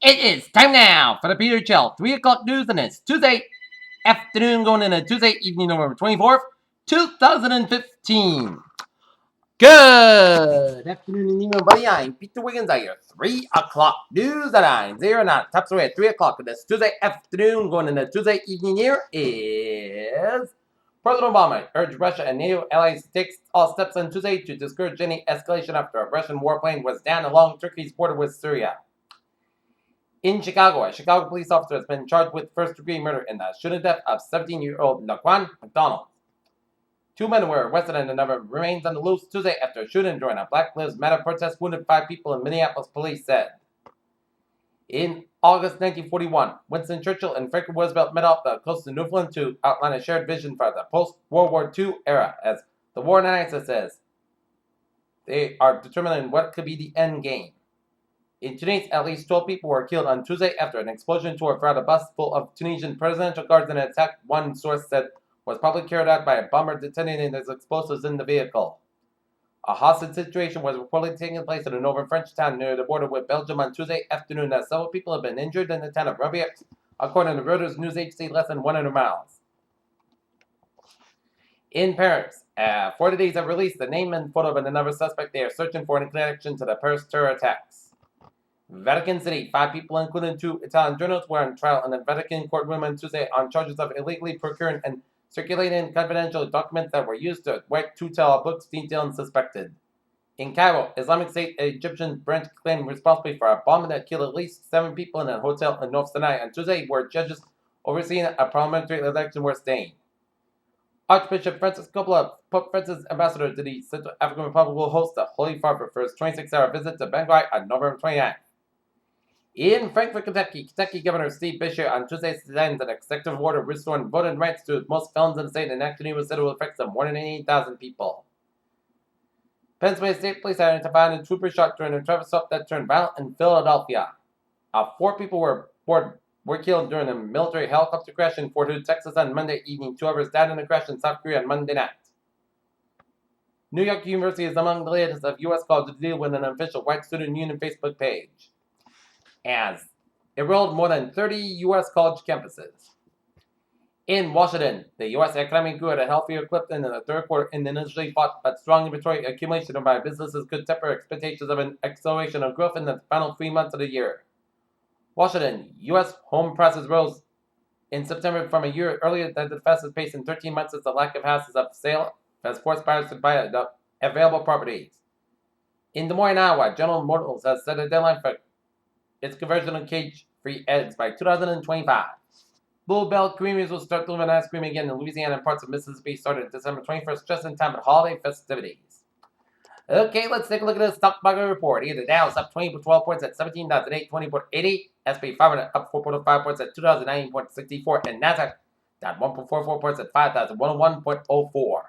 It is time now for the Peter Chill 3 o'clock news, and it's Tuesday afternoon going into Tuesday evening, November 24th, 2015. Good afternoon and evening, buddy. I'm Peter Wiggins. I hear 3 o'clock news at 909. Tops away at 3 o'clock this Tuesday afternoon going into Tuesday evening here is President Obama urged Russia and NATO allies to take all steps on Tuesday to discourage any escalation after a Russian warplane was downed along Turkey's border with Syria. In Chicago, a Chicago police officer has been charged with first-degree murder in the shooting death of 17-year-old Laquan McDonald. Two men were arrested and another remains on the loose Tuesday after a shooting during a Black Lives Matter protest wounded 5 people in Minneapolis, police said. In August 1941, Winston Churchill and Franklin Roosevelt met off the coast of Newfoundland to outline a shared vision for the post-World War II era. As the war analysis says, they are determining what could be the end game. In Tunis, at least 12 people were killed on Tuesday after an explosion tore apart a bus full of Tunisian presidential guards in an attack one source said was probably carried out by a bomber detonating his explosives in the vehicle. A hostage situation was reportedly taking place in a northern French town near the border with Belgium on Tuesday afternoon as several people have been injured in the town of Rabiac, according to Reuters news agency less than 100 miles. In Paris, 40 days have released the name and photo of another suspect they are searching for in connection to the Paris terror attacks. Vatican City, 5 people, including 2 Italian journalists, were on trial in the Vatican courtroom on Tuesday on charges of illegally procuring and circulating confidential documents that were used to write 2 books detailing suspected. In Cairo, Islamic State Egyptian branch claimed responsibility for a bombing that killed at least 7 people in a hotel in North Sinai on Tuesday, where judges overseeing a parliamentary election were staying. Archbishop Francis Coppola, Pope Francis' ambassador to the Central African Republic, will host the Holy Father for his 26-hour visit to Bangui on November 29th. In Frankfort, Kentucky Governor Steve Bishop on Tuesday signed an executive order restoring voting rights to most felons in the state, and actually was said it will affect some more than 80,000 people. Pennsylvania State Police identified a trooper shot during a traffic stop that turned violent in Philadelphia. 4 people were killed during a military helicopter crash in Fort Hood, Texas on Monday evening. 2 others died in a crash in South Korea on Monday night. New York University is among the latest of U.S. colleges to deal with an official white student union Facebook page. As enrolled more than 30 U.S. college campuses. In Washington, the U.S. economy grew at a healthier clip in the third quarter and initially fought, but strong inventory accumulation by businesses could temper expectations of an acceleration of growth in the final 3 months of the year. Washington, U.S. home prices rose in September from a year earlier at the fastest pace in 13 months as the lack of houses up for sale has forced buyers to buy the available properties. In Des Moines, Iowa, General Motors has set a deadline for its conversion of cage-free eggs by 2025. Blue Bell Creameries will start delivering ice cream again in Louisiana and parts of Mississippi starting December 21st, just in time for holiday festivities. Okay, let's take a look at the stock market report. Here, the Dow is up 20.12 points at 17,820.80. SP 500 up 4.05 points at 2,090.64. And Nasdaq down 1.44 points at 5,101.04.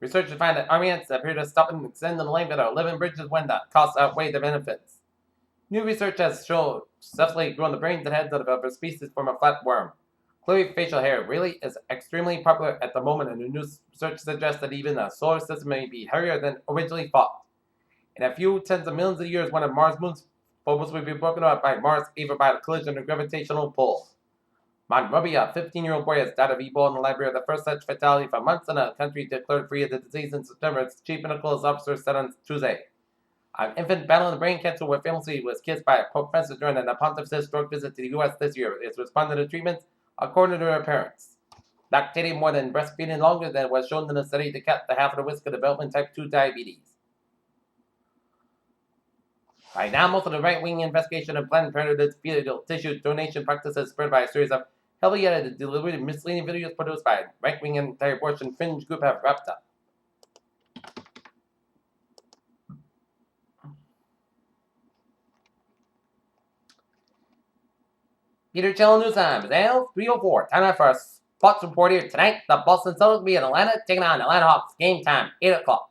Researchers find that army ants appear to stop and extend the length of their living bridges when the costs outweigh the benefits. New research has shown successfully grown the brains and heads of a species from a flatworm. Clearly, facial hair really is extremely popular at the moment, and the new research suggests that even the solar system may be hairier than originally thought. In a few tens of millions of years, one of Mars' moon's phobos will be broken up by Mars, either by the collision or gravitational pull. Monrovia, a 15-year-old boy, has died of Ebola in the Liberia, the first such fatality for months in a country declared free of the disease in September, its chief medical officer said on Tuesday. An infant battling brain cancer with famously was kissed by Pope Francis during a pontifical stroke visit to the U.S. this year. It's responded to treatments, according to her parents. Lactating more than breastfeeding longer than was shown in a study to cut the half of the risk of developing type 2 diabetes. By now, most of the right-wing investigation of Planned Parenthood's fetal tissue donation practices spread by a series of heavily edited, deliberate, misleading videos produced by a right-wing anti-abortion fringe group have wrapped up. Peter Chill News Time is 3:04. Time now for a sports report here tonight. The Boston Celtics will be in Atlanta, taking on Atlanta Hawks. Game time, 8 o'clock.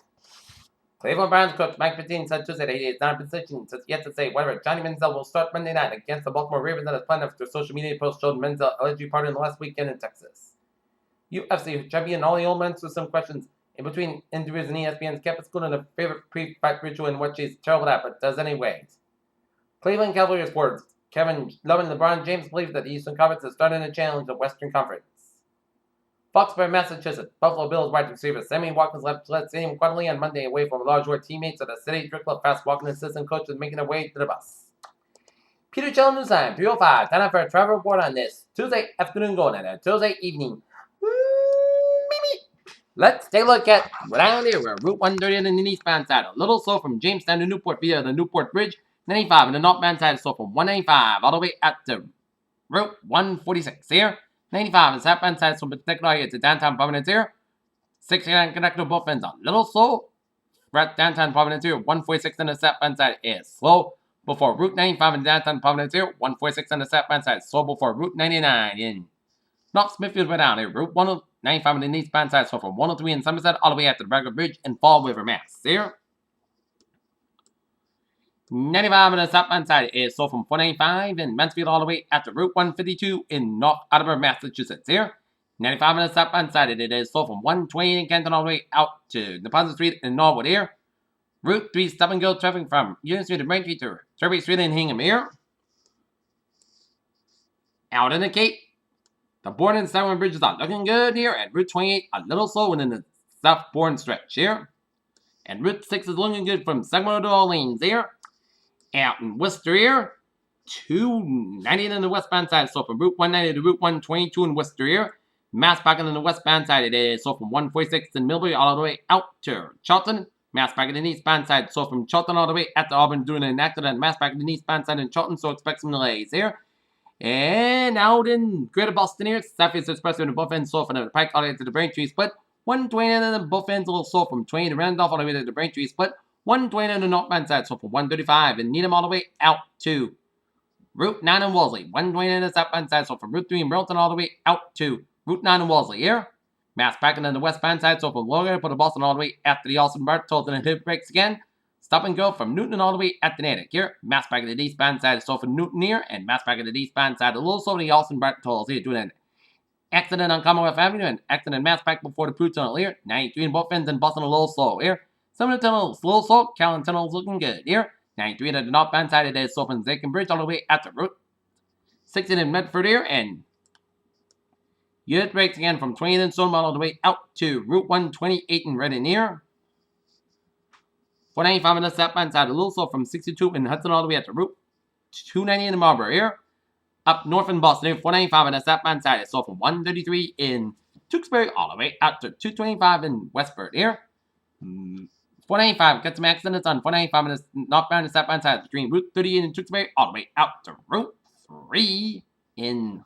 Cleveland Browns coach Mike Pettine said Tuesday that he is not in position yet to say whether Johnny Manziel will start Monday night against the Baltimore Ravens as planned after social media posts showed Manziel allegedly partying last weekend in Texas. UFC champion Ollie Ullman with some questions In between interviews in ESPN's campus school and a favorite pre-fight ritual in what she's terrible at but does anyways. Cleveland Cavaliers forwards Kevin Love and LeBron James believe that the Eastern Conference is starting to challenge the Western Conference. Foxborough, Massachusetts. Buffalo Bills wide receiver Sammy Watkins left Gillette Stadium quietly on Monday away from large teammates of the City Drickler fast walking assistant coach is making their way to the bus. Peter Chell News Time, 3:05. Time for a travel report on this Tuesday afternoon going on a Tuesday evening. Let's take a look at around here where Route 130 on the eastbound side. A little slow from Jamestown to Newport via the Newport Bridge. 95 on the northbound side, so from 195 all the way up to Route 146 here. 95 on the southbound side, so particularly to downtown Providence here. 69 connected both ends a little slow. Right downtown Providence here, 146 on the southbound side is slow before Route 95 in downtown Providence here. 146 on the southbound side, slow before Route 99 in North Smithfield way down here. Route 195 on the eastbound side, so from 103 in Somerset all the way up to the Regular Bridge in Fall River, Mass. Here. 95 on the southbound side is so from 495 in Mansfield all the way after Route 152 in North Attleboro, Massachusetts here. 95 on the southbound side it is so from 120 in Canton all the way out to Deposit Street in Norwood here. Route 3 stop and go traffic from Union Street to Braintree to Turvey Street in Hingham here. Out in the Cape. The Bourne and Southern bridges are looking good here, and Route 28 a little slow within the South Bourne stretch here. And Route 6 is looking good from Sacramento to Orleans here. Out in Worcester here, 290 on the westbound side, so from Route 190 to Route 122 in Worcester here. Mass parking on the westbound side it is, so from 146 in Millbury all the way out to Charlton. Mass parking on the eastbound side, so from Charlton all the way at the Auburn doing an accident. Mass parking on the eastbound side in Charlton, so expect some delays here. And out in Greater Boston here, Southeast Expressway to both ends, so from the Pike all the way to the Braintree split. 120 on the both ends, a little slow from 20 to Randolph all the way to the Braintree split. 120 on the northbound side, so from 135 and Needham all the way out to Route 9 in Wolseley. 120 on the southbound side, so from Route 3 in Burlington all the way out to Route 9 in Wolseley here. Mass parking on the westbound side, so from Logan to Boston all the way after the Austin BART tolls and hip breaks again. Stop and go from Newton all the way at the Natick here. Mass parking on the eastbound side, so from Newton here, and mass parking on the eastbound side, a little slow to the Austin BART tolls here, doing an accident on Commonwealth Avenue and accident mass park before the Pruitt Tunnel here. 93 in both ends and Boston a little slow here. Some of the tunnels a little slow. Callan Tunnel's looking good here. 93 at the northbound side it is so from Zachin Bridge all the way at the Route 16 in Medford here, and unit breaks again from 20th and Stonewall all the way out to Route 128 in Reading here. 495 on the southbound side, a little slow from 62 in Hudson all the way up to Route 290 in Marlborough here. Up north in Boston here, 495 on the southbound side, it's so from 133 in Tewksbury all the way out to 225 in Westford here. 495, got some accidents on 495 on the northbound and southbound side between Route 30 in Tewksbury all the way out to Route 3 in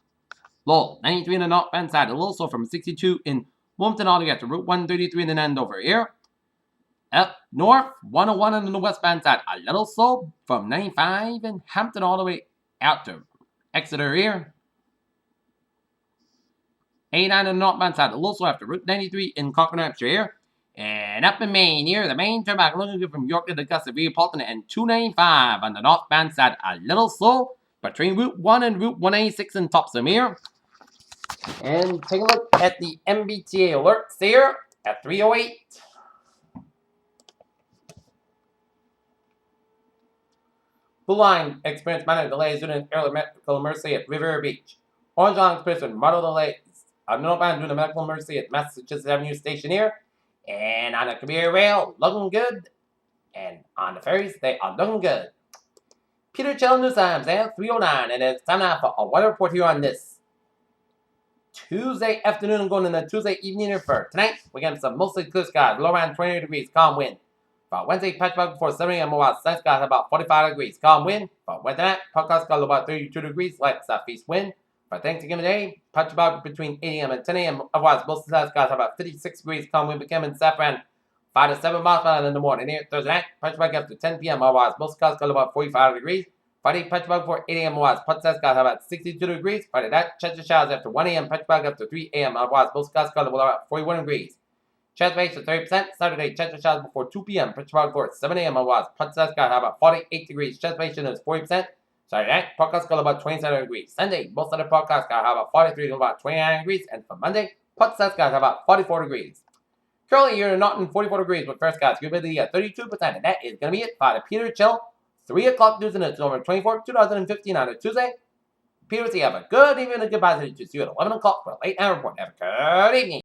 Lowell. 93 on the northbound side, a little slow from 62 in Wilmington all the way out to Route 133 in Andover here. Up north, 101 on the westbound side, a little slow from 95 in Hampton all the way out to Exeter here. 89 on the northbound side, a little slow after Route 93 in Concord, New Hampshire here. And up in Maine here, the main turnback looking good from York to Augusta via Paulton, and 295 on the northbound side, a little slow between Route 1 and Route 186 in Topsom here. And take a look at the MBTA alerts here at 3:08. Blue Line experienced minor delays due to an early medical emergency at River Beach. Orange Line experienced moderate delays on northbound due to medical emergency at Massachusetts Avenue Station here. And on the Commuter Rail, looking good. And on the ferries, they are looking good. Peter Chell News Times at 3:09, and it's time now for a weather report here on this Tuesday afternoon and going into Tuesday evening for tonight. We're getting some mostly clear skies, low around 20 degrees, calm wind. For Wednesday, patch bug before 7 a.m. Sunny skies about 45 degrees, calm wind. For Wednesday night, podcast got about 32 degrees, light southeast wind. For Thanksgiving Day, patch bug between 8 a.m. and 10 a.m. Otherwise, most skies about 56 degrees, calm wind becoming Saffron 5 to 7 miles per hour in the morning. Here, Thursday night, patch bug after 10 p.m. Otherwise, most skies got about 45 degrees. Friday, patch bug before 8 a.m. Otherwise, patch skies got about 62 degrees. Friday night, chance of showers after 1 a.m. Patch bug after 3 a.m. Otherwise, most skies got about 41 degrees. Chance rate to 30%. Saturday, chance of showers before 2 p.m. Patch bug before 7 a.m. Otherwise, patch skies got about 48 degrees. Chance rate is 40%. Saturday night, podcast got about 27 degrees. Sunday, most of the podcast got about 43 to about 29 degrees. And for Monday, podcast got about 44 degrees. Currently, you're not in 44 degrees with first cast. Humidity at 32%, and that is going to be it for the Peter Chill 3 o'clock news and it's November 24th, 2015 on a Tuesday. Peter, you have a good evening and goodbye to you. See you at 11 o'clock for a late hour report. Have a good evening.